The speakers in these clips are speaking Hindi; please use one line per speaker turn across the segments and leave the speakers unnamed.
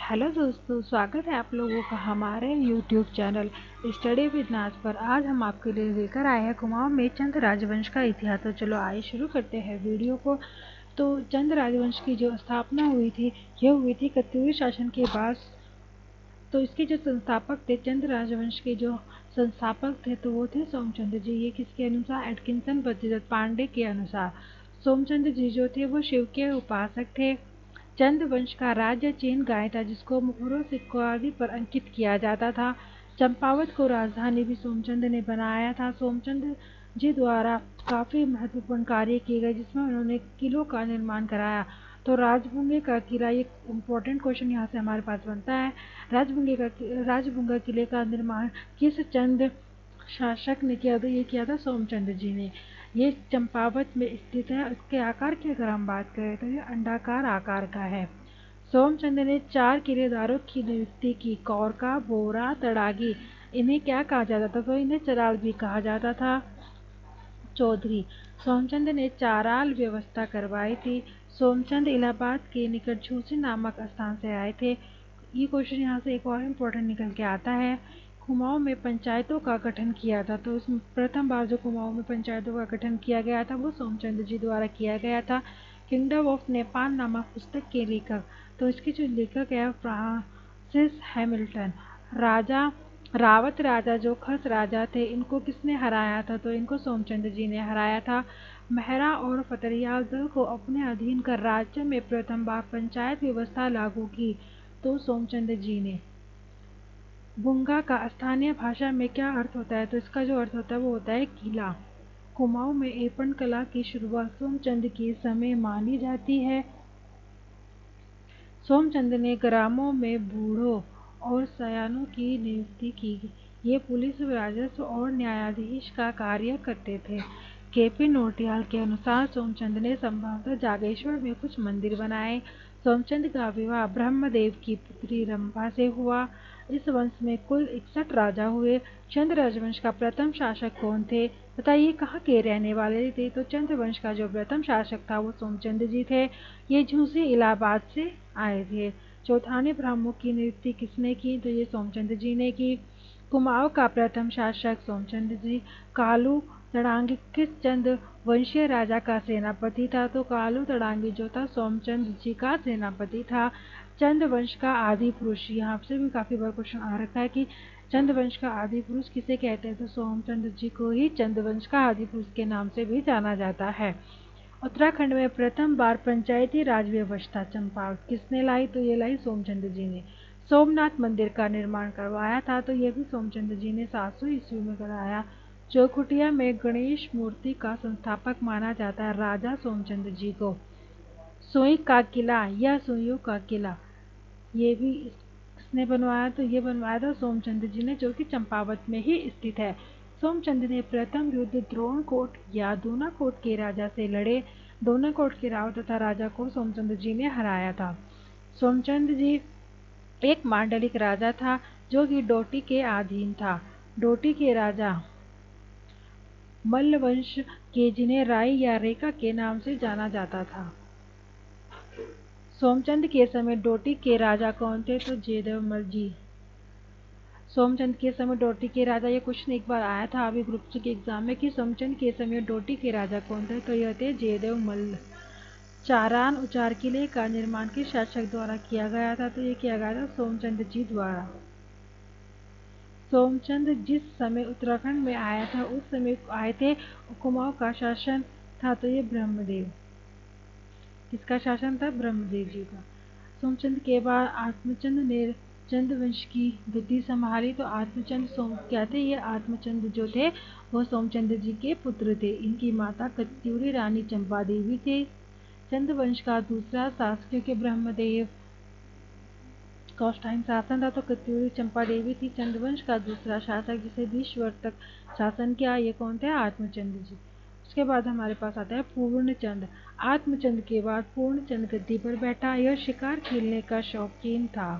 हेलो दोस्तों, स्वागत है आप लोगों का हमारे यूट्यूब चैनल स्टडी विद नाज पर। आज हम आपके लिए लेकर आए हैं कुमाऊं में चंद राजवंश का इतिहास। तो चलो आइए शुरू करते हैं वीडियो को। तो चंद राजवंश की जो स्थापना हुई थी, यह हुई थी कत्यूरी शासन के बाद। तो इसके जो संस्थापक थे, चंद राजवंश के जो संस्थापक थे, तो वो थे सोमचंद्र जी। ये किसके अनुसार? एटकिंसन बद्रीदत्त पांडे के अनुसार। सोमचंद्र जी जो थे वो शिव के उपासक थे। चंद वंश का राज्य चीन गाय था, जिसको मोहरों सिक्कों आदि पर अंकित किया जाता था। चंपावत को राजधानी भी सोमचंद ने बनाया था। सोमचंद जी द्वारा काफी महत्वपूर्ण कार्य किए गए, जिसमें उन्होंने किलों का निर्माण कराया। तो राजभुंगे का किला, ये इम्पोर्टेंट क्वेश्चन यहाँ से हमारे पास बनता है। राजभुंगा किले का निर्माण किस चंद शासक ने किया? तो ये किया था सोमचंद जी ने। ये चंपावत में स्थित है। इसके आकार की अगर हम बात करें तो ये अंडाकार आकार का है। सोमचंद ने 4 किलेदारों की नियुक्ति की। कौरका, बोरा, तड़ागी। इन्हें क्या कहा जाता था? तो इन्हें चराल भी कहा जाता था। चौधरी। सोमचंद ने चाराल व्यवस्था करवाई थी। सोमचंद इलाहाबाद के निकट झूसी नामक स्थान से आए थे। ये क्वेश्चन यहाँ से एक और इम्पोर्टेंट निकल के आता है। कुमाऊं में पंचायतों का गठन किया था। तो इसमें प्रथम बार जो कुमाऊं में पंचायतों का गठन किया गया था, वो सोमचंद जी द्वारा किया गया था। किंगडम ऑफ नेपाल नामक पुस्तक के लेखक, तो इसके जो लेखक है फ्रांसिस हैमिल्टन। राजा रावत राजा जो खस राजा थे, इनको किसने हराया था? तो इनको सोमचंद जी ने हराया था। मेहरा और फतरियाल दल को अपने अधीन कर राज्य में प्रथम बार पंचायत व्यवस्था लागू की, तो सोमचंद जी ने। बुंगा का स्थानीय भाषा में क्या अर्थ होता है? तो इसका जो अर्थ होता है वो होता है किला। कुमाऊं में एपन कला की शुरुआत सोमचंद के समय मानी जाती है। सोमचंद ने ग्रामों में बूढ़ों और सयानों की नियुक्ति की। ये पुलिस, राजस्व और न्यायाधीश का कार्य करते थे। केपी नोटियाल के अनुसार सोमचंद ने संभवतः जागेश्वर में कुछ मंदिर बनाए। सोमचंद का विवाह ब्रह्मदेव की पुत्री रंभा से हुआ। इस वंश में कुल 61 राजा हुए। चंद राजवंश का प्रथम शासक कौन थे? बताइए कहाँ के रहने वाले थे? तो चंद वंश का जो प्रथम शासक था वो सोमचंद जी थे। ये झूसी इलाहाबाद से आए थे। चौथानी ब्राह्मणों की नियुक्ति किसने की? तो ये सोमचंद जी ने की। कुमाऊं का प्रथम शासक सोमचंद जी। कालू तड़ांगी किस चंद वंशीय राजा का सेनापति था? तो कालू तड़ांगी जो था सोमचंद जी का सेनापति था। चंद वंश का आदि पुरुष, यहाँ से भी काफी बार क्वेश्चन आ रखा है कि चंद वंश का आदि पुरुष किसे कहते हैं? तो सोमचंद जी को ही चंद वंश का आदि पुरुष के नाम से भी जाना जाता है। उत्तराखंड में प्रथम बार पंचायती राज व्यवस्था चंपावत किसने लाई? तो ये लाई सोमचंद जी ने। सोमनाथ मंदिर का निर्माण करवाया था, तो ये भी सोमचंद जी ने 700 ईस्वी में कराया। चौखुटिया में गणेश मूर्ति का संस्थापक माना जाता है राजा सोमचंद जी को। सुई का किला या सुइयों का किला, ये भी किसने बनवाया? तो ये बनवाया था सोमचंद जी ने, जो कि चंपावत में ही स्थित है। सोमचंद ने प्रथम युद्ध द्रोणकोट या दूनाकोट के राजा से लड़े। दूनाकोट के राव तथा राजा को सोमचंद जी ने हराया था। सोमचंद जी एक मांडलिक राजा था, जो कि डोटी के अधीन था। डोटी के राजा मल्ल वंश के, जिन्हें राई या रेखा के नाम से जाना जाता था। सोमचंद के समय डोटी के राजा कौन थे? तो जयदेव मल जी। सोमचंद के समय डोटी के राजा, ये क्वेश्चन एक बार आया था अभी ग्रुप सी के एग्जाम में कि सोमचंद के समय डोटी के राजा कौन थे? तो यह थे जयदेव मल्ल। चारान उचार किले का निर्माण किस शासक द्वारा किया गया था? तो ये किया गया था सोमचंद जी द्वारा। सोमचंद जिस समय उत्तराखंड में आया था, उस समय आए थे कुमाऊं का शासन था, तो ये ब्रह्मदेव। किसका शासन था? ब्रह्मदेव जी का। सोमचंद के बाद आत्मचंद ने चंद वंश की गद्दी संभाली। तो आत्मचंद क्या थे? ये आत्मचंद जो थे वो सोमचंद जी के पुत्र थे। इनकी माता कत्यूरी रानी चंपा देवी थे। चंद वंश का दूसरा शासक, क्योंकि ब्रह्मदेव का उस टाइम शासन था, तो कत्यूरी चंपा देवी थी। चंद वंश का दूसरा शासक जिसे 20 वर्ष तक शासन किया, ये कौन थे? आत्मचंद जी। उसके बाद हमारे पास आता है पूर्णचंद। आत्मचंद के बाद पूर्णचंद गद्दी पर बैठा। यह शिकार खेलने का शौकीन था।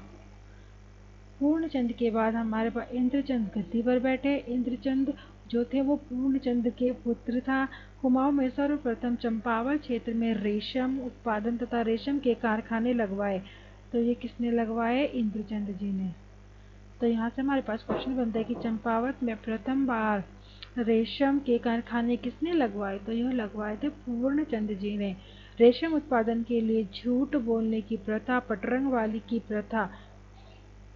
पूर्णचंद के बाद हमारे पास इंद्रचंद गद्दी पर बैठे। इंद्रचंद जो थे वो पूर्णचंद के पुत्र था। कुमाऊं में सर्वप्रथम चंपावत क्षेत्र में रेशम उत्पादन तथा रेशम के कारखाने लगवाए। तो ये किसने लगवाए? इंद्रचंद जी ने। तो यहाँ से हमारे पास क्वेश्चन बनता है कि चंपावत में प्रथम बार रेशम के कारखाने किसने लगवाए? तो यह लगवाए थे पूर्णचंद जी ने। रेशम उत्पादन के लिए झूठ बोलने की प्रथा, पटरंग वाली की प्रथा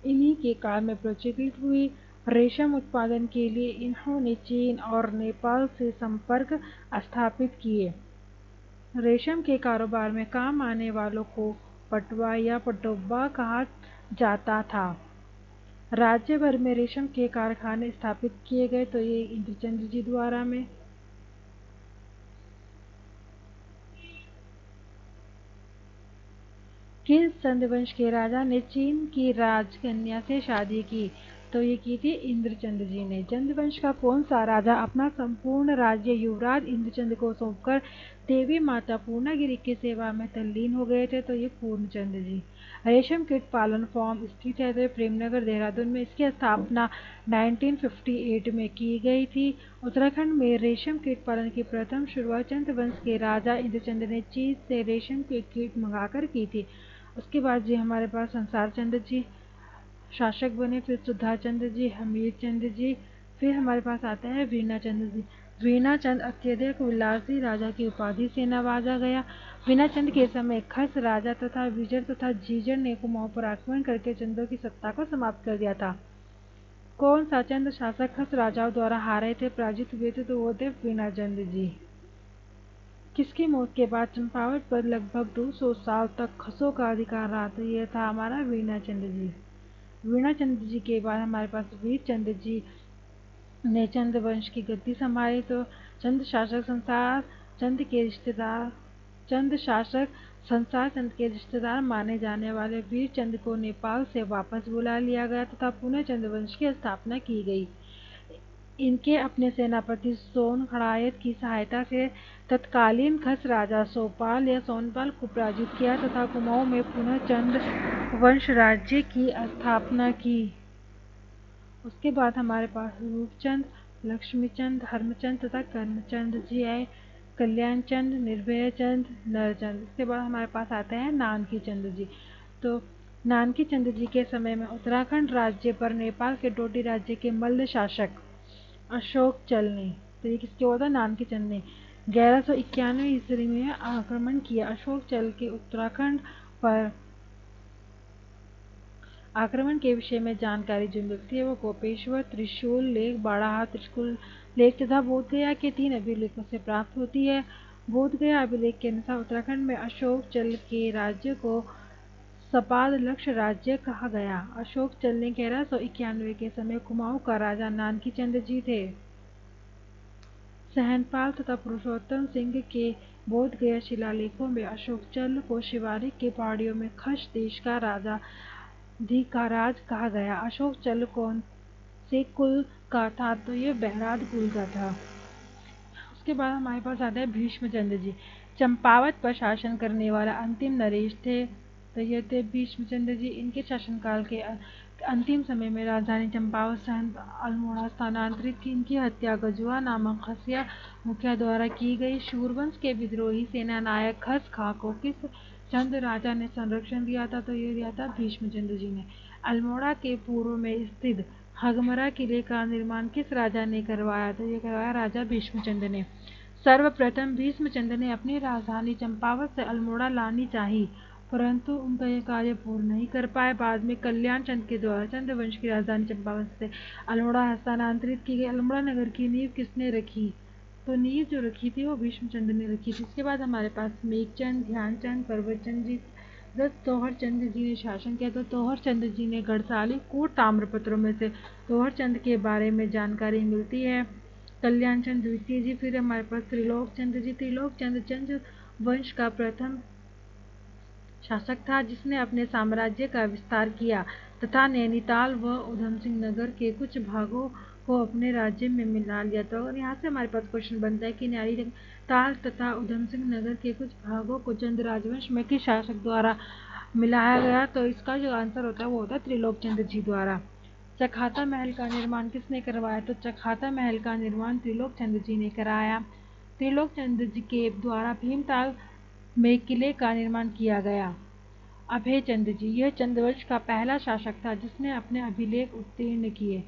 इन्हीं के काल में प्रचलित हुई। रेशम उत्पादन के लिए इन्होंने चीन और नेपाल से संपर्क स्थापित किए। रेशम के कारोबार में काम आने वालों को पटवा या पटोबा कहा जाता था। राज्य भर में रेशम के कारखाने स्थापित किए गए, तो ये इंद्रचंद जी द्वारा में। किस चंद्रवंश के राजा ने चीन की राजकन्या से शादी की? तो ये की थी इंद्रचंद जी ने। चंद्रवंश का कौन सा राजा अपना संपूर्ण राज्य युवराज इंद्रचंद को सौंपकर देवी माता पूर्णागिरि की सेवा में तल्लीन हो गए थे? तो ये पूर्णचंद जी। रेशम कीट पालन फार्म स्थित है, तो प्रेमनगर देहरादून में। इसकी स्थापना 1958 में की गई थी। उत्तराखंड में रेशम कीट पालन की प्रथम शुरुआत चंद्रवंश के राजा इंद्रचंद ने चीन से रेशम के कीट मंगाकर की थी। उसके बाद जी हमारे पास संसार चंद्र जी शासक बने, फिर सुधा चंद्र जी, हमीर चंद्र जी, फिर हमारे पास आता है वीना चंद्र जी। वीना चंद अत्यधिक विलासी राजा की उपाधि से नवाजा गया। वीना चंद के समय खस राजा तथा विजय तथा जीजर ने कुमाऊं पर आक्रमण करके चंदों की सत्ता को समाप्त कर दिया था। कौन सा चंद शासक खस राजाओं द्वारा हारे थे, पराजित हुए थे? तो वो थे वीना चंद जी। किसकी मौत के बाद चंपावत पर लगभग 200 साल तक खसों का अधिकार रहा? तो ये था हमारा वीना चंद जी। वीना चंद जी के बाद हमारे पास वीर चंद जी ने चंद वंश की गद्दी संभाली। तो चंद शासक संसार चंद के रिश्तेदार माने जाने वाले वीर चंद को नेपाल से वापस बुला लिया गया तथा पुनः चंद वंश की स्थापना की गई। इनके अपने सेनापति सोन खड़ायत की सहायता से तत्कालीन खस राजा सोपाल या सोनपाल को पराजित किया तथा कुमाऊं में पुनः चंद वंश राज्य की स्थापना की। उसके बाद हमारे पास रूपचंद, लक्ष्मीचंद, धर्मचंद तथा कर्मचंद जी आए। कल्याण चंद, निर्भय चंद, नरचंद। इसके बाद हमारे पास आते हैं नानकी चंद जी। तो नानकी चंद जी के समय में उत्तराखंड राज्य पर नेपाल के डोडी राज्य के मल्ल शासक अशोक चल ने, तो ये किसके हुआ था? नानकी चंद ने 1191 ईस्वी में आक्रमण किया। अशोक चल के उत्तराखंड पर आक्रमण के विषय में जानकारी जो मिलती है वो गोपेश्वर, त्रिशूल लेख, बाड़ाहाट, त्रिशूल लेख तथा बोधगया के 3 अभिलेखों से प्राप्त होती है। बोधगया अभिलेख के अनुसार उत्तराखंड में अशोक चल के राज्य को सपाद लक्ष्य राज्य कहा गया। अशोक चल ने 1191 के समय कुमाऊं का राजा नानकी चंद जी थे। सहनपाल तथा पुरुषोत्तम सिंह के बोधगया शिलालेखों में अशोक चल को शिवालिक के पहाड़ियों में खश देश का राजा धिकाराज कहा गया। अशोक चल कौन से कुल का था? तो ये बहराद कुल का था। उसके बाद हमारे पास आता है भीष्मचंद्र जी। चंपावत पर शासन करने वाला अंतिम नरेश थे, तो ये थे भीष्मचंद्र जी। इनके शासनकाल के अंतिम समय में राजधानी चंपावत से अल्मोड़ा स्थानांतरित की। इनकी हत्या गजुआ नामक खसिया मुखिया द्वारा की गई। शूरवंश के विद्रोही सेना नायक खस खां को किस चंद राजा ने संरक्षण दिया था? तो ये दिया था भीष्मचंद्र जी ने। अल्मोड़ा के पूर्व में स्थित हगमरा किले का निर्माण किस राजा ने करवाया? तो ये करवाया राजा भीष्मचंद्र ने। सर्वप्रथम भीष्मचंद्र ने अपनी राजधानी चंपावत से अल्मोड़ा लानी चाहिए, परंतु उनका यह कार्य पूर्ण नहीं कर पाए। बाद में कल्याण चंद के द्वारा चंद वंश की राजधानी चंपावत से अल्मोड़ा स्थानांतरित की गई। अल्मोड़ा नगर की नींव किसने रखी? तो नींव जो रखी थी वो भीष्मचंद्र ने रखी थी। इसके बाद हमारे पास मेघचंद, ध्यानचंद, परवतचंद जी, तोहर चंद जी ने शासन किया। तो तोहर चंद जी ने गढ़साली कूट ताम्रपत्रों में से तोहर चंद के बारे में जानकारी मिलती है। कल्याण चंद द्वितीय जी, फिर हमारे पास त्रिलोक चंद जी। त्रिलोक चंद चंद वंश का प्रथम शासक था जिसने अपने साम्राज्य का विस्तार किया तथा नैनीताल व उधम सिंह नगर के कुछ भागों को अपने राज्य में मिला लिया। तो और यहाँ से हमारे पास क्वेश्चन बनता है कि नैनीताल तथा उधम सिंह नगर के कुछ भागों को चंद राजवंश में किस शासक द्वारा मिलाया गया? तो इसका जो आंसर होता है वो होता है त्रिलोक चंद जी द्वारा। चखाता महल का निर्माण किसने करवाया? तो चखाता महल का निर्माण त्रिलोक चंद जी ने कराया। त्रिलोक चंद जी के द्वारा भीमताल में किले का निर्माण किया गया। अभयचंद जी, यह चंद्रवंश का पहला शासक था जिसने अपने अभिलेख उत्तीर्ण किए।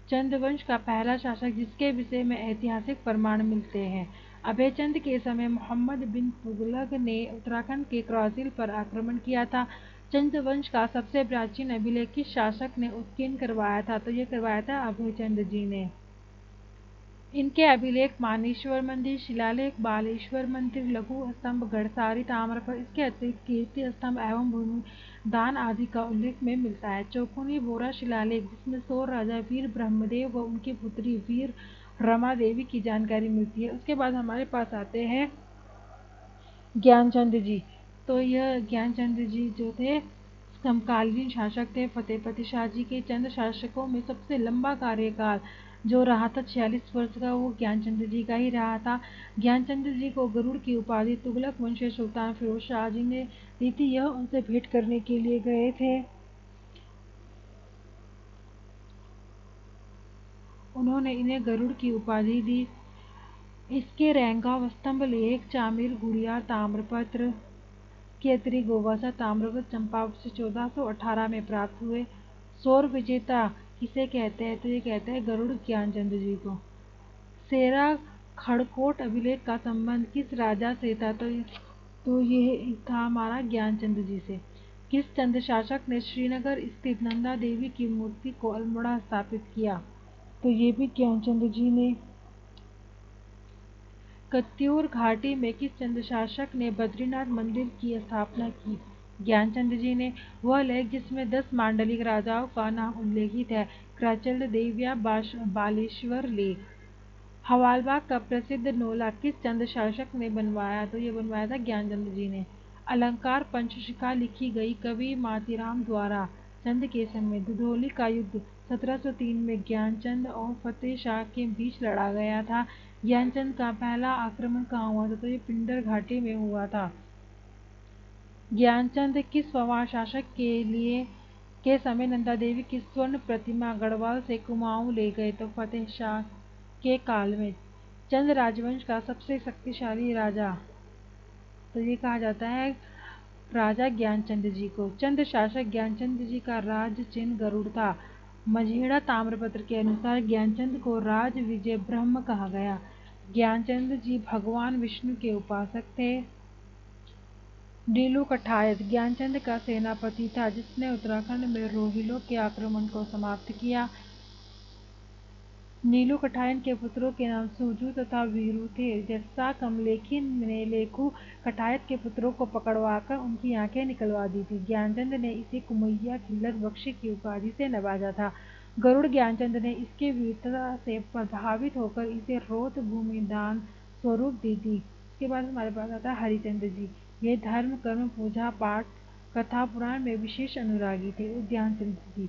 चंद्रवंश का पहला शासक जिसके विषय में ऐतिहासिक प्रमाण मिलते हैं। अभयचंद के समय मोहम्मद बिन तुगलक ने उत्तराखंड के क्रॉसिल पर आक्रमण किया था। चंद्रवंश का सबसे प्राचीन अभिलेख किस शासक ने उत्कीर्ण करवाया था? तो ये करवाया था अभयचंद जी ने। इनके अभिलेख मानेश्वर मंदिर, शिलालेख बालेश्वर मंदिर, लघु स्तंभ गढ़सारी ताम्रपत्र, इसके अतिरिक्त कीर्ति स्तंभ एवं भूमि दान आदि का उल्लेख में मिलता है। चौकोनी बोरा शिलालेख जिसमें सोर राजा वीर ब्रह्मदेव व उनकी पुत्री वीर रमा देवी की जानकारी मिलती है। उसके बाद हमारे पास आते हैं ज्ञानचंद जी। तो यह ज्ञानचंद जी जो थे समकालीन शासक थे। फतेहपति शाह जी के चंद शासकों में सबसे लंबा कार्यकाल जो रहा था 46 वर्ष का, वो ज्ञानचंद जी का ही रहा था। ज्ञानचंद जी को गरुड़ की उपाधि तुगलक वंशीय सुल्तान फिरोज शाह जी ने दी थी। यह उनसे भेंट करने के लिए गए थे। उन्होंने इन्हें गरुड़ की उपाधि दी। इसके रैंगाव स्तंभ लेख चामिल गुड़िया ताम्रपत्र के अतिरिक्त गोवासा ताम्रपत्र चंपावत से 1418 में प्राप्त हुए। सौर विजेता किसे कहते हैं? तो ये कहते हैं गरुड़ ज्ञानचंद जी को। सेरा खड़कोट अभिलेख का संबंध किस राजा से था? तो ये था हमारा ज्ञानचंद जी से। किस चंद शासक ने श्रीनगर स्थित नंदा देवी की मूर्ति को अल्मोड़ा स्थापित किया? तो ये भी ज्ञानचंद जी ने। कत्यूर घाटी में किस चंद शासक ने बद्रीनाथ मंदिर की स्थापना की? ज्ञानचंद जी ने। वह लेख जिसमें 10 मांडलिक राजाओं का नाम उल्लेखित है, क्रचल देव या बालेश्वर लेख। हवालबाग का प्रसिद्ध नोला किस चंद शासक ने बनवाया? तो ये बनवाया था ज्ञानचंद जी ने। अलंकार पंचशिखा लिखी गई कवि मातीराम द्वारा चंद के समय। दुधौली का युद्ध 1703 में ज्ञानचंद और फतेह शाह के बीच लड़ा गया था। ज्ञानचंद का पहला आक्रमण कहाँ हुआ था? तो ये पिंडर घाटी में हुआ था। ज्ञानचंद किस पवार शासक के समय नंदा देवी की स्वर्ण प्रतिमा गढ़वाल से कुमाऊं ले गए? तो फतेह शाह के काल में। चंद राजवंश का सबसे शक्तिशाली राजा? तो ये कहा जाता है राजा ज्ञानचंद जी को। चंद शासक ज्ञानचंद जी का राज चिन्ह गरुड़ था। मझेड़ा ताम्रपत्र के अनुसार ज्ञानचंद को राज विजय ब्रह्म कहा गया। ज्ञानचंद जी भगवान विष्णु के उपासक थे। नीलू कठायत ज्ञानचंद का सेनापति था जिसने उत्तराखंड में रोहिलों के आक्रमण को समाप्त किया। नीलू कठायन के पुत्रों के नाम सूजू तथा वीरू थे। जस्सा कमलेखी ने लेखू कठायत के पुत्रों को पकड़वाकर उनकी आंखें निकलवा दी थी। ज्ञानचंद ने इसे कुमैया खिल्लत बख्शी की उपाधि से नवाजा था। गरुड़ ज्ञानचंद ने इसके वीरता से प्रभावित होकर इसे रोत भूमि दान स्वरूप दी थी। इसके बाद हमारे पास आता है हरिचंद जी। ये धर्म कर्म पूजा पाठ कथा पुराण में विशेष अनुरागी थे। उद्यानचंद जी।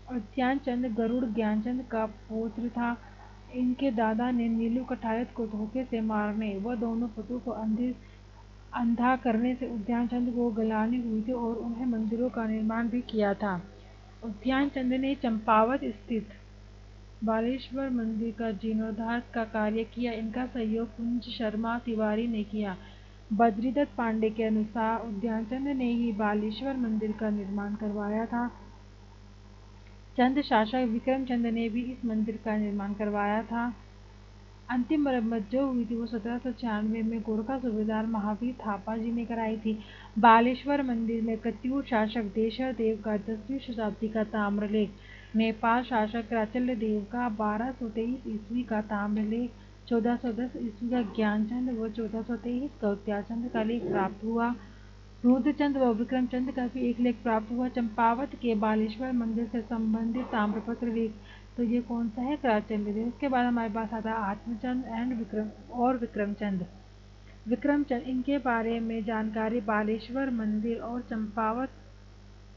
उद्यानचंद गरुड़ ज्ञानचंद का पौत्र था। इनके दादा ने नीलू कठायत को धोखे से मारने व दोनों पुत्रों को अंधा करने से उद्यानचंद को ग्लानि हुई थी और उन्हें मंदिरों का निर्माण भी किया था। उद्यानचंद ने चंपावत स्थित बालेश्वर मंदिर का जीर्णोद्धार का कार्य किया। इनका सहयोग कुंज शर्मा तिवारी ने किया। बद्रीदत्त पांडे के अनुसार उद्यानचंद ने ही बालेश्वर मंदिर का निर्माण करवाया था। चंद शासक विक्रमचंद ने भी इस मंदिर का निर्माण करवाया था। अंतिम मरम्मत जो हुई थी वो 1796 में गोरखा सूबेदार महावीर थापा जी ने कराई थी। बालेश्वर मंदिर में कत्यूर शासक देशर देव का 10वीं शताब्दी का ताम्रलेख, नेपाल शासक क्रचल देव का 1223 ईस्वी का ताम्रलेख, 1410 ईस्वी का ज्ञानचंद व 1423 का उद्यानचंद का लेख प्राप्त हुआ। रुद्रचंद व विक्रमचंद का भी एक लेख प्राप्त हुआ। चंपावत के बालेश्वर मंदिर से संबंधित ताम्रपत्र लेख। तो ये कौन सा है? क्रचल देव। उसके बाद हमारे पास आता है आत्मचंद और विक्रमचंद। विक्रमचंद इनके बारे में जानकारी बालेश्वर मंदिर और चंपावत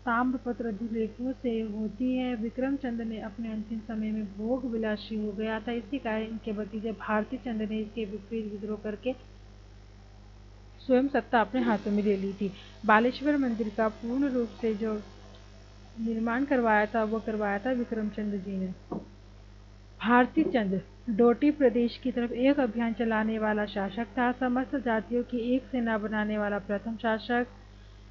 ताम्रपत्र अभिलेखों से होती है। विक्रमचंद ने अपने अंतिम समय में भोग विलासी हो गया था। इसी कारण इनके भतीजे भारती चंद ने इसके विपरीत विद्रोह करके स्वयं सत्ता अपने हाथों में ले ली थी। बालेश्वर मंदिर का पूर्ण रूप से जो निर्माण करवाया था वो करवाया था विक्रमचंद जी ने। भारती चंद डोटी प्रदेश की तरफ एक अभियान चलाने वाला शासक था। समस्त जातियों की एक सेना बनाने वाला प्रथम शासक।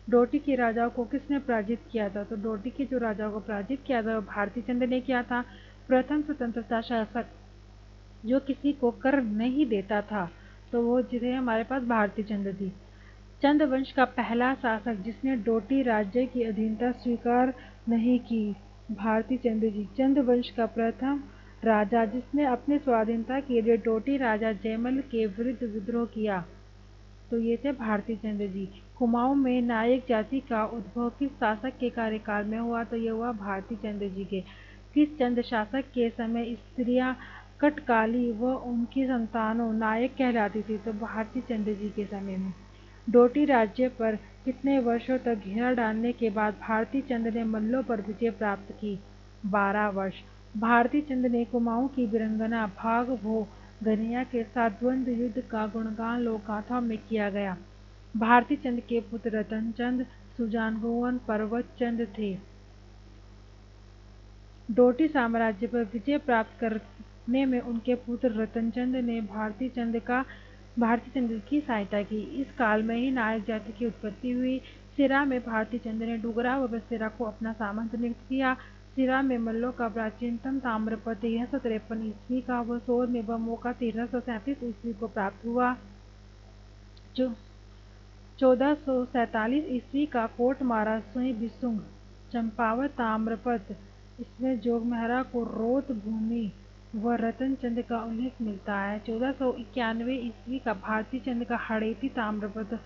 डोटी के राजाओं को किसने पराजित किया था? तो डोटी के जो राजाओं को पराजित किया था वो भारती चंद ने किया था। प्रथम स्वतंत्रता शासक जो किसी को कर नहीं देता था तो वो थे हमारे पास भारती चंद थी। चंद वंश का पहला शासक जिसने डोटी राज्य की अधीनता स्वीकार नहीं की, भारती चंद जी। चंद वंश का प्रथम राजा जिसने अपनी स्वाधीनता के लिए डोटी राजा जयमल के विरुद्ध विद्रोह किया, तो ये थे भारती चंद जी। कुमाऊं में नायक जाति का उद्भव किस शासक के कार्यकाल में हुआ? तो ये हुआ भारती चंद जी के। किस चंद शासक के समय स्त्रियां कटकाली व उनकी संतानों नायक कहलाती थी? तो भारती चंद जी के समय में। डोटी राज्य पर कितने वर्षों तक घेरा डालने के बाद भारती चंद ने मल्लों पर विजय प्राप्त की? 12 वर्ष। भारती चंद ने कुमाऊं की वीरांगना भाग भो गनिया के साथ द्वंद्व युद्ध का गुणगान लोक गाथाओं में किया गया। भारती चंद के पुत्र रतन चंद, सुजानगुवन, पर्वत चंद थे। डोटी साम्राज्य पर विजय प्राप्त करने में उनके पुत्र रतन चंद ने भारती चंद की सहायता की। इस काल में ही नायक जाति की उत्पत्ति हुई। सिरा में भारती चंद ने डुगरा व बसेरा को अपना सामंत नियुक्त किया। सिरा में मल्लों का प्राचीनतम ताम्रपत्र 1353 ईस्वी का व सोर में बमों का 1337 ईस्वी को प्राप्त हुआ। जो 1447 ईस्वी का कोटमारा सुई बिसुंग चंपावत ताम्रपत्र, इसमें जोगमेहरा को रोत भूमि व रतन चंद का उल्लेख मिलता है। 1491 ईस्वी का भारती चंद का हड़ेती ताम्रपत्र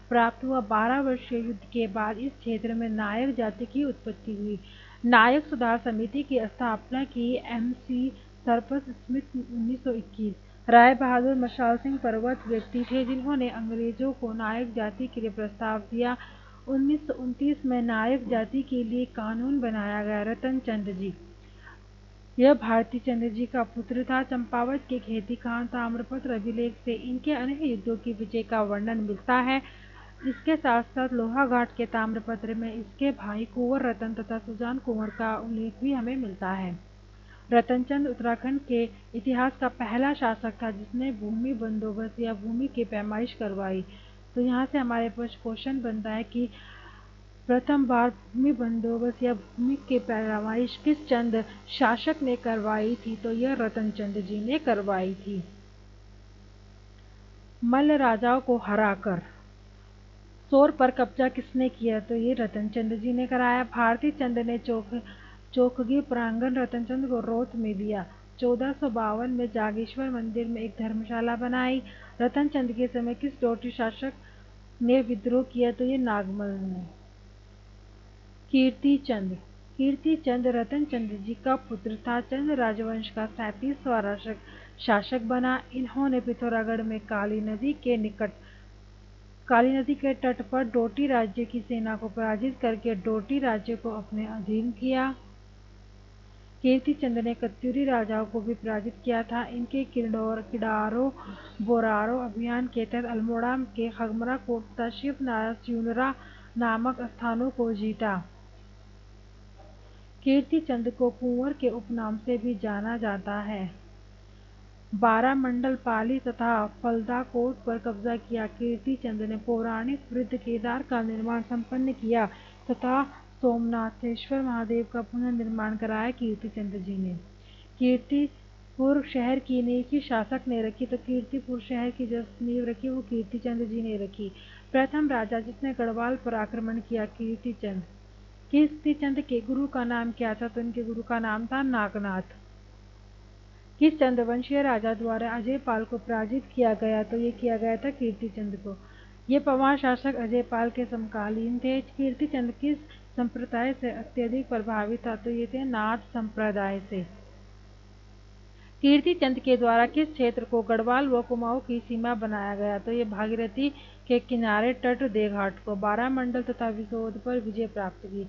प्राप्त हुआ। 12 वर्षीय युद्ध के बाद इस क्षेत्र में नायक जाति की उत्पत्ति हुई। नायक सुधार समिति की स्थापना की MC सरपंच स्मिथ 1921। राय बहादुर मशाल सिंह पर्वत व्यक्ति थे जिन्होंने अंग्रेजों को नायक जाति के लिए प्रस्ताव दिया। 1929 में नायक जाति के लिए कानून बनाया गया। रतन चंद जी, यह भारती चंद जी का पुत्र था। चंपावत के खेती खान ताम्रपत्र अभिलेख से इनके अनेक युद्धों की विजय का वर्णन मिलता है। इसके साथ साथ लोहाघाट के ताम्रपत्र में इसके भाई कुंवर रतन तथा सुजान कुंवर का उल्लेख भी हमें मिलता है। रतनचंद उत्तराखंड के इतिहास का पहला शासक था जिसने भूमि बंदोबस्त या भूमि की पैमाइश करवाई। तो यहाँ से हमारे पास क्वेश्चन बनता है कि प्रथम बार भूमि बंदोबस्त या भूमि की पैमाइश किस चंद शासक ने करवाई थी? तो यह रतनचंद जी ने करवाई थी। मल्ल राजाओं को हराकर सोर पर कब्जा किसने किया? तो ये रतनचंद जी ने कराया। भारती चंद ने चौखगी प्रांगण रतनचंद को रोथ में दिया। 1452 में जागेश्वर मंदिर में एक धर्मशाला बनाई। रतनचंद के समय किस डोटी शासक ने विद्रोह किया? तो ये नागमल ने। कीर्ति चंद रतनचंद जी का पुत्र था। चंद राजवंश का 37वां शासक बना। इन्होंने पिथौरागढ़ में काली नदी के तट पर डोटी राज्य की सेना को पराजित करके डोटी राज्य को अपने अधीन किया। कीर्ति चंद ने कत्यूरी राजाओं को भी पराजित किया था। इनके किडारो बोरारो अभियान के तहत अल्मोड़ा के खगमरा कोट तथा शिवनारा नामक स्थानों को जीता। कीर्ति चंद को कुंवर के उपनाम से भी जाना जाता है। बारामंडल, पाली तथा फलदा कोट पर कब्जा किया। कीर्ति चंद ने पौराणिक वृद्ध केदार का निर्माण संपन्न किया तथा सोमनाथेश्वर महादेव का पुनर्निर्माण कराया। कीर्ति चंद जी ने। कीर्तिपुर शहर की नींव किस शासक ने रखी? तो कीर्तिपुर शहर की जो नींव रखी वो कीर्ति चंद जी ने रखी। प्रथम राजा जिसने गढ़वाल पर आक्रमण किया? कीर्ति चंद। कीर्ति चंद के गुरु का नाम क्या था? तो इनके गुरु का नाम था नागनाथ। किस चंद्रवंशीय राजा द्वारा अजयपाल को पराजित किया गया? तो ये किया गया था कीर्ति चंद को। ये पवार शासक अजयपाल के समकालीन थे। कीर्ति चंद किस संप्रदाय से अत्यधिक प्रभावित था? तो ये थे नाथ संप्रदाय से। कीर्ति चंद के द्वारा किस क्षेत्र को गढ़वाल व कुमाऊं की सीमा बनाया गया? तो ये भागीरथी के किनारे तट देघाट को। बारामंडल तथा विशोध पर विजय प्राप्त की।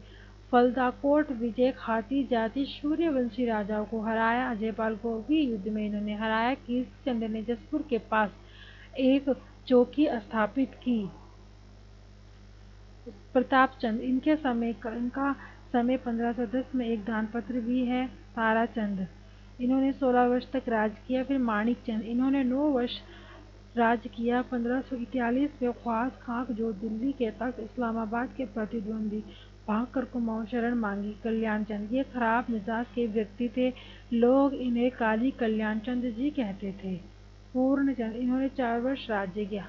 फलदाकोट विजय खाती जाति सूर्यवंशी राजाओं को हराया। अजयपाल को भी युद्ध में इन्होंने हराया। कीर्ति चंद ने जसपुर के पास एक चौकी स्थापित की। प्रतापचंद इनका समय 1510 में एक दानपत्र भी है। ताराचंद इन्होंने 16 वर्ष तक राज किया। फिर माणिक चंद, इन्होंने 9 वर्ष राज किया। 1541 में ख्वास खां जो दिल्ली के तख्त इस्लामाबाद के प्रतिद्वंदी भागकर कुमाऊं शरण मांगी। कल्याण चंद, ये खराब मिजाज के व्यक्ति थे, लोग इन्हें काली कल्याण चंद जी कहते थे। पूर्णचंद, इन्होंने 4 वर्ष राज्य किया।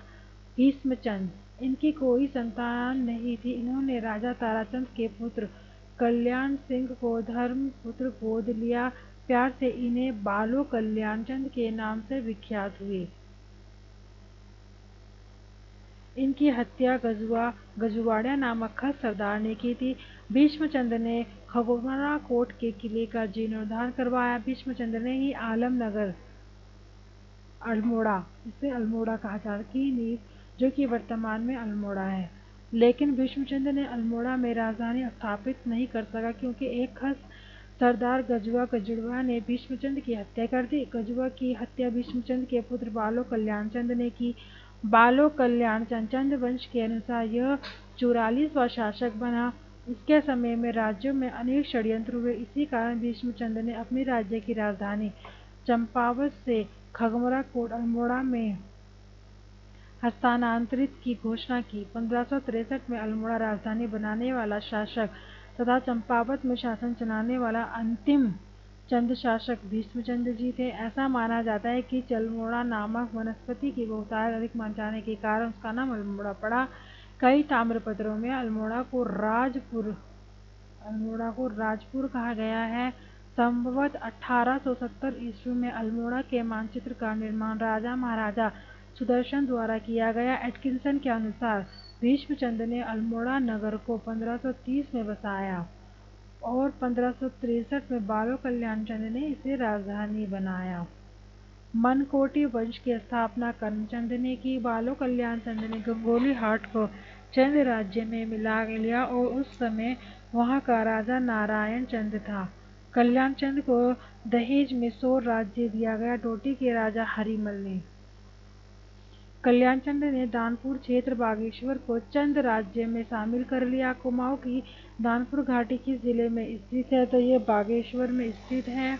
भीष्मचंद, इनकी कोई संतान नहीं थी। इन्होंने राजा ताराचंद के पुत्र कल्याण सिंह को धर्मपुत्र गोद लिया। प्यार से इन्हें बालो कल्याणचंद के नाम से विख्यात हुए। इनकी हत्या गजुवाड़ा नामक खस सरदार ने की थी। भीष्मचंद्र ने खगोरा कोट के किले का जीर्णोद्धार करवाया। भीष्मचंद्र ने ही आलमनगर अल्मोड़ा, इसे अल्मोड़ा कहा जाता की नींव, जो कि वर्तमान में अल्मोड़ा है। लेकिन भीष्मचंद्र ने अल्मोड़ा में राजधानी स्थापित नहीं कर सका, क्योंकि एक खस सरदार गजुआ ने भीष्मचंद्र की हत्या कर दी। गजुआ की हत्या भीष्मचंद्र के पुत्र बालो कल्याणचंद ने की। बालो कल्याणचंद चंद वंश के अनुसार यह 44वां शासक बना। इसके समय में राज्यों में अनेक षड्यंत्र हुए। इसी कारण भीष्मचंद्र ने अपनी राज्य की राजधानी चंपावत से खगमरा कोट अल्मोड़ा में हस्तांतरित की घोषणा की। 1563 में अल्मोड़ा राजधानी बनाने वाला शासक तथा चंपावत में शासन चलाने वाला अंतिम चंद शासक भीष्मचंद्र जी थे। ऐसा माना जाता है कि चलमोड़ा नामक वनस्पति की बहुतायत अधिक माने जाने के कारण उसका नाम अल्मोड़ा पड़ा। कई ताम्रपत्रों में अल्मोड़ा को राजपुर कहा गया है। संभवत 1870 ईस्वी में अल्मोड़ा के मानचित्र का निर्माण राजा महाराजा सुदर्शन द्वारा किया गया। एटकिंसन के अनुसार भीष्मचंद्र ने अल्मोड़ा नगर को 1530 में बसाया और 1563 में बालो कल्याणचंद ने इसे राजधानी बनाया। मनकोटी वंश की स्थापना कर्मचंद ने की। बालो कल्याणचंद ने गंगोली हाट को चंद राज्य में मिला लिया और उस समय वहां का राजा नारायण चंद था। कल्याणचंद को दहेज में 100 राज्य दिया गया। डोटी के राजा हरिमल ने कल्याणचंद ने दानपुर क्षेत्र बागेश्वर को चंद राज्य में शामिल कर लिया। कुमाऊं की दानपुर घाटी किस जिले में स्थित है? तो ये बागेश्वर में स्थित है।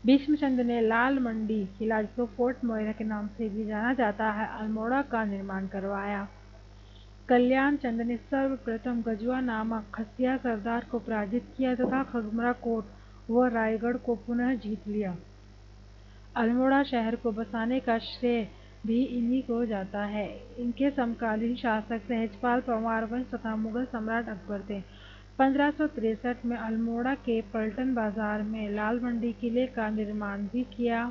भीष्मचंद्र ने लाल मंडी किला, जिसको फोर्ट मोइरा के नाम से भी जाना जाता है, अल्मोड़ा का निर्माण करवाया। कल्याणचंद ने सर्वप्रथम गजुआ नामक खसिया सरदार को पराजित किया तथा खगमरा कोट व रायगढ़ को पुनः जीत लिया। अल्मोड़ा शहर को बसाने का श्रेय भी इन्हीं को जाता है। इनके समकालीन शासक सहजपाल परमार वंश तथा मुगल सम्राट अकबर थे। 1563 में अल्मोड़ा के पलटन बाजार में लाल मंडी किले का निर्माण भी किया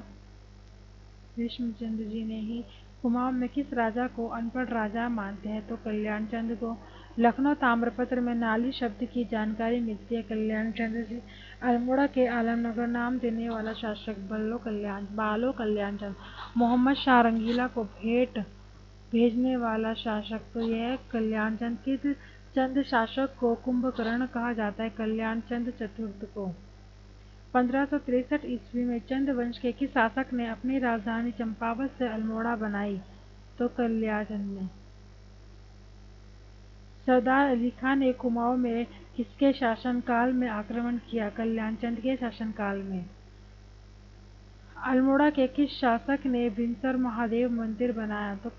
भीष्मचंद्र जी ने ही। कुमाऊं में किस राजा को अनपढ़ राजा मानते हैं? तो कल्याणचंद को। लखनऊ ताम्रपत्र में नाली शब्द की जानकारी मिलती है कल्याणचंद जी। अल्मोड़ा के आलमनगर नाम देने वाला शासक बालो कल्याणचंद। मोहम्मद शाह रंगीला को भेंट भेजने वाला शासक तो यह कल्याणचंद। किस चंद शासक को कुंभकर्ण कहा जाता है? कल्याणचंद चतुर्थ को। 1563 ईस्वी में चंद वंश के किस शासक ने अपनी राजधानी चंपावत से अल्मोड़ा बनाई? तो कल्याणचंद ने। सरदार अली खान ने कुमाऊं में किसके शासनकाल में आक्रमण किया? कल्याणचंद के शासनकाल में। अल्मोड़ा के किस शासक ने विंसर महादेव मंदिर बनाया? तो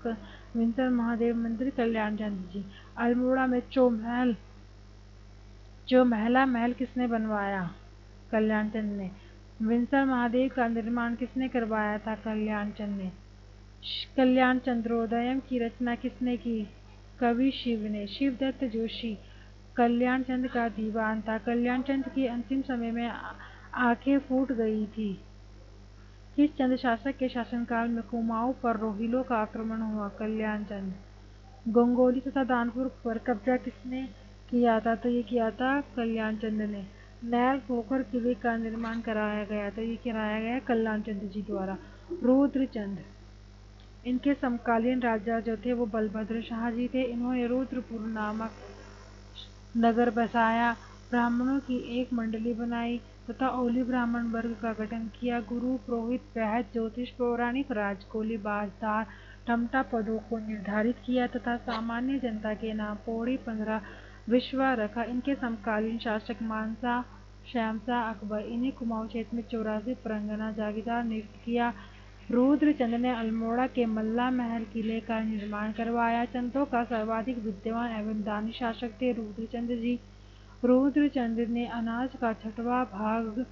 विंसर महादेव मंदिर कल्याणचंद जी। अल्मोड़ा में चौमहला महल किसने बनवाया? कल्याणचंद ने। विंसर महादेव का निर्माण किसने करवाया था? कल्याणचंद ने। कल्याण चंद्रोदयम की रचना किसने की? कवि शिव ने। शिवदत्त जोशी कल्याणचंद का दीवान था। कल्याणचंद की अंतिम समय में आंखें फूट गई थी। किस चंद शासक के शासनकाल में कुमाऊं पर रोहिलों का आक्रमण हुआ? कल्याणचंद। गंगोली तथा दानपुर पर कब्जा किसने किया था? तो ये किया था कल्याणचंद ने। नैल पोखर किले का निर्माण कराया गया, तो ये कराया गया कल्याणचंद जी द्वारा। रुद्रचंद, इनके समकालीन राजा जो थे वो बलभद्र शाह जी थे। इन्होंने रुद्रपुर नामक नगर बसाया, ब्राह्मणों की एक मंडली बनाई तथा ओली ब्राह्मण वर्ग का गठन किया। गुरु, पुरोहित, वैद्य, ज्योतिष, पौराणिक, राजकोली, बाजदार, टमटा पदों को निर्धारित किया तथा सामान्य जनता के नाम पौड़ी 15 विश्वा रखा। इनके समकालीन शासक मानसा शहंशाह अकबर, इन्हें कुमाऊं क्षेत्र में 84 परगना जागीरदार नियुक्त किया। रुद्रचंद ने अल्मोड़ा के मल्ला महल किले का निर्माण करवाया। चंदों का सर्वाधिक विद्वान एवं दानी शासक थे रुद्रचंद जी। रुद्रचंद ने अनाज का 6वां भाग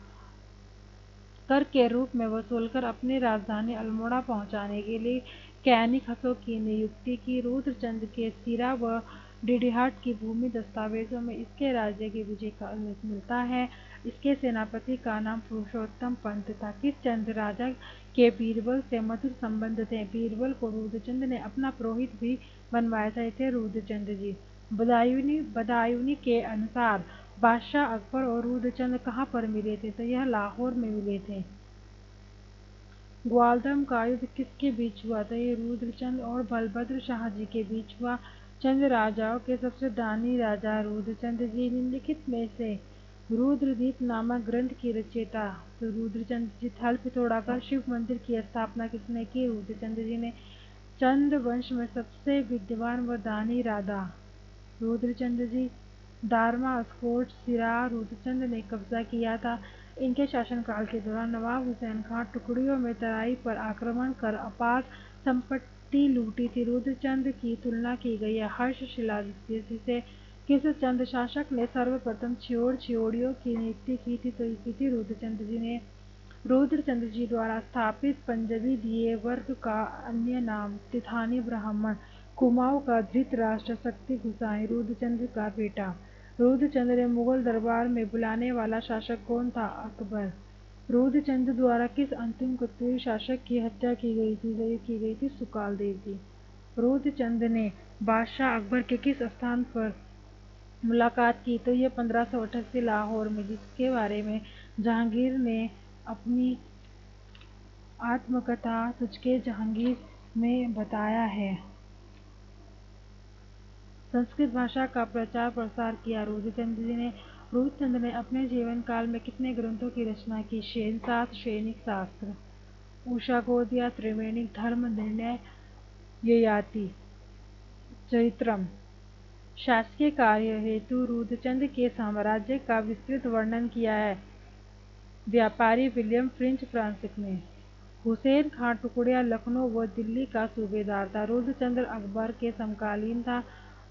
कर के रूप में वसूलकर अपनी राजधानी अल्मोड़ा पहुंचाने के लिए कैनी खसों की नियुक्ति की। रुद्रचंद के सिरा व डीडीहाट की भूमि दस्तावेजों में इसके राज्य के विजय का उल्लेख मिलता है। इसके सेनापति का नाम पुरुषोत्तम पंत था। किसचंद राजा के बीरबल से मधुर संबंध थे। बीरबल को रुद्रचंद ने अपना पुरोहित भी बनवाया था। थे रुद्रचंद जी। बदायूनी के अनुसार बादशाह अकबर और रुद्रचंद कहाँ पर मिले थे, तो यह लाहौर में मिले थे। ग्वालदम का युद्ध किसके बीच हुआ, तो ये रुद्रचंद और बलभद्र शाह जी के बीच हुआ। चंद राजाओं के सबसे दानी राजा रुद्रचंद जी। निम्नलिखित में से रुद्रदीप नामक ग्रंथ की रचयिता तो रुद्रचंद जी। थल पिथौरागढ़ शिव मंदिर की स्थापना किसने की, रुद्रचंद जी ने। चंद वंश में सबसे विद्वान व दानी राजा रुद्रचंद जी। दारमा, अस्कोट, सिरा रुद्रचंद ने कब्जा किया था। इनके शासनकाल के दौरान नवाब हुसैन खान टुकड़ियों में तराई पर आक्रमण कर अपार संपत्ति लूटी थी। रुद्रचंद की तुलना की गई है हर्षशिला से। किस चंद शासक ने सर्वप्रथम छियोड़ियों की नियुक्ति की थी, तो की थी रुद्रचंद जी ने। रुद्रचंद जी द्वारा स्थापित पंजबी दिए वर्ग का अन्य नाम तिथानी ब्राह्मण। कुमाऊं का धृतराष्ट्र शक्ति गुसाई रुद्रचंद का बेटा। रुद्रचंद ने मुगल दरबार में बुलाने वाला शासक कौन था, अकबर। रुद्रचंद द्वारा किस अंतिम कत्यूरी शासक की हत्या की गई थी, की गई थी सुकालदेव की। रुद्रचंद ने बादशाह अकबर के किस स्थान पर मुलाकात की, तो यह 1588 लाहौर में, जिसके बारे में जहांगीर ने अपनी आत्मकथा तुझके जहांगीर में बताया है। संस्कृत भाषा का प्रचार प्रसार किया रुद्रचंद जी ने। रुद्रचंद ने अपने जीवन काल में कितने ग्रंथों की रचना की, 7 सैनिक शास्त्र, उषागोध्या, त्रिवेणिक, धर्म निर्णय, ययाति, चरित्रम। शासकीय कार्य हेतु रुद्रचंद के साम्राज्य का विस्तृत वर्णन किया है व्यापारी विलियम फ्रिंच फ्रांसिस ने। हुसैन खान टुकड़िया लखनऊ व दिल्ली का सूबेदार था। रुद्रचंद अकबर के समकालीन था।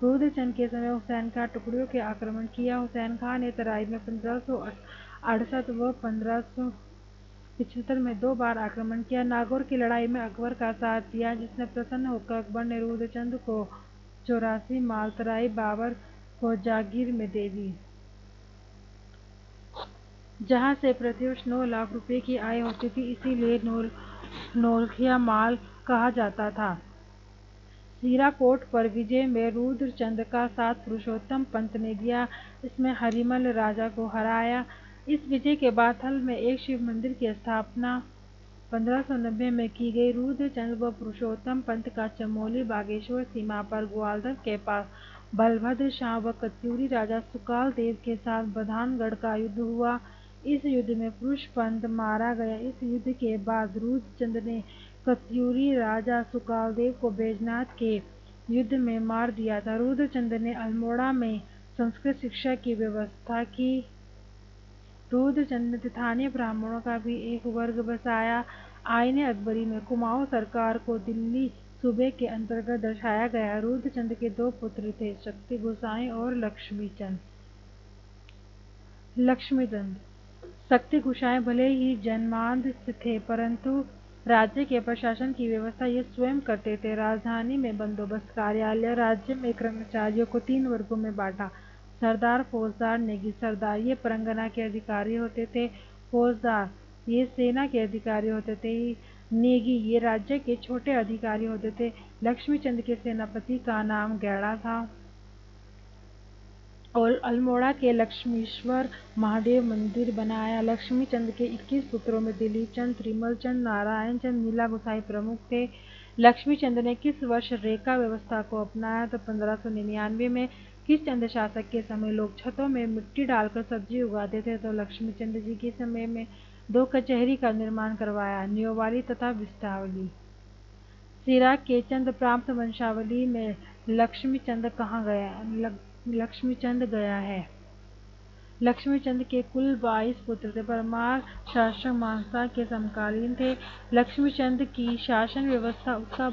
रुद्रचंद के समय हुसैन खान टुकड़ियों के आक्रमण किया। हुसैन खान ने तराई में 1568 व 1575 में 2 बार आक्रमण किया। नागौर की लड़ाई में अकबर का साथ दिया, जिसने प्रसन्न होकर अकबर ने रुद्रचंद को 84 माल तराई बाबर को जागीर में दे दी, जहां से प्रतिवर्ष 9 लाख रुपए की आय होती थी, इसीलिए नौलखिया माल कहा जाता था। सीराकोट पर विजय में रुद्रचंद का साथ पुरुषोत्तम पंत ने दिया। इसमें हरिमल राजा को हराया। इस विजय के बाद थल में एक शिव मंदिर की स्थापना 1590 में की गई। रुद्रचंद व पुरुषोत्तम पंत का चमोली बागेश्वर सीमा पर ग्वालदर के पास बलभद्र शाह व कत्यूरी राजा सुकालदेव के साथ बधानगढ़ का युद्ध हुआ। इस युद्ध में पुरुषपंत मारा गया। इस युद्ध के बाद रुद्रचंद ने कत्यूरी राजा सुकालदेव को बैजनाथ के युद्ध में मार दिया था। रुद्रचंद ने अल्मोड़ा में संस्कृत शिक्षा की व्यवस्था की। रुद्रचंद ने तिथानी ब्राह्मणों का भी एक वर्ग बसाया। आईने अकबरी में कुमाऊं सरकार को दिल्ली सूबे के अंतर्गत दर्शाया गया। रुद्रचंद के 2 पुत्र थे, शक्ति गोसाई और लक्ष्मीचंद। शक्ति गोसाई भले ही जन्मांध थे, परंतु राज्य के प्रशासन की व्यवस्था ये स्वयं करते थे। राजधानी में बंदोबस्त कार्यालय। राज्य में कर्मचारियों को 3 वर्गों में बांटा, सरदार, फौजदार, नेगी। सरदार ये परगना के अधिकारी होते थे। फौजदार ये सेना के अधिकारी होते थे। नेगी ये राज्य के छोटे अधिकारी होते थे। लक्ष्मीचंद के सेनापति का नाम गैड़ा था और अल्मोड़ा के लक्ष्मीश्वर महादेव मंदिर बनाया। लक्ष्मीचंद के 21 पुत्रों में दिलीप चंद, त्रिमल चंद, नारायण चंद, नीला गोसाई प्रमुख थे। लक्ष्मीचंद ने किस वर्ष रेखा व्यवस्था को अपनाया, तो 1599 में। किस चंद शासक के समय लोग छतों में मिट्टी डालकर सब्जी उगाते थे, तो लक्ष्मीचंद जी के समय में 2 कचहरी का निर्माण करवाया, न्योवाली तथा विष्टावली। सिरा के चंद प्रांत वंशावली में लक्ष्मीचंद कहाँ गया, लक्ष्मीचंद गया है। लक्ष्मीचंद के कुल 22 पुत्र थे। परमार शासक मानसा के समकालीन थे। लक्ष्मीचंद की शासन व्यवस्था उसका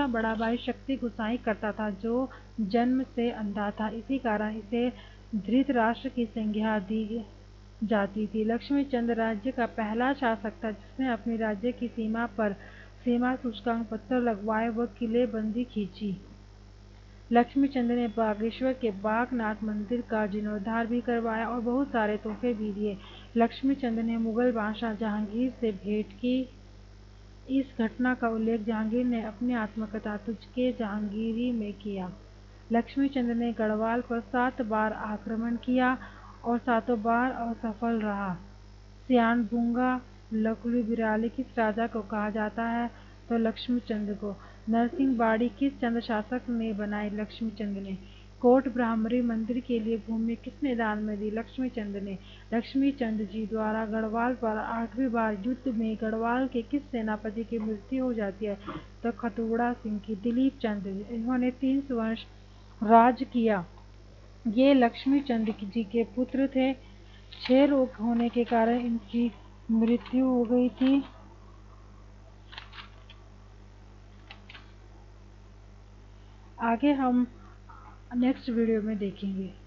बड़ा भाई शक्ति गुसाई करता था, जो जन्म से अंधा था। इसी कारण इसे धृतराष्ट्र की संज्ञा दी जाती थी। लक्ष्मीचंद राज्य का पहला शासक था जिसने अपनी राज्य की सीमा पर सीमा सूचकांक पत्थर लगवाए व किलेबंदी खींची। लक्ष्मीचंद ने बागेश्वर के बागनाथ मंदिर का जीर्णोद्धार भी करवाया और बहुत सारे तोहफे भी दिए। लक्ष्मीचंद ने मुगल बादशाह जहांगीर से भेंट की। इस घटना का उल्लेख जहांगीर ने अपनी आत्मकथा तुझके जहांगीरी में किया। लक्ष्मीचंद ने गढ़वाल पर 7 बार आक्रमण किया और 7 बार असफल रहा। सियानबूंगा लकड़ी बिराली किस राजा को कहा जाता है? तो लक्ष्मीचंद को। नरसिंहबाड़ी किस चंद शासक ने बनाई? लक्ष्मीचंद ने। कोट ब्राह्मणी मंदिर के लिए भूमि किसने दान में दी? लक्ष्मीचंद ने। लक्ष्मीचंद जी द्वारा गढ़वाल पर 8वीं बार युद्ध में गढ़वाल के किस सेनापति की मृत्यु हो जाती है? तो खतुवड़ा सिंह की। दिलीप चंद, इन्होंने 300 वर्ष राज किया। ये लक्ष्मीचंद जी के पुत्र थे। 6 रोग होने के कारण इनकी मृत्यु हो गई थी। आगे हम नेक्स्ट वीडियो में देखेंगे।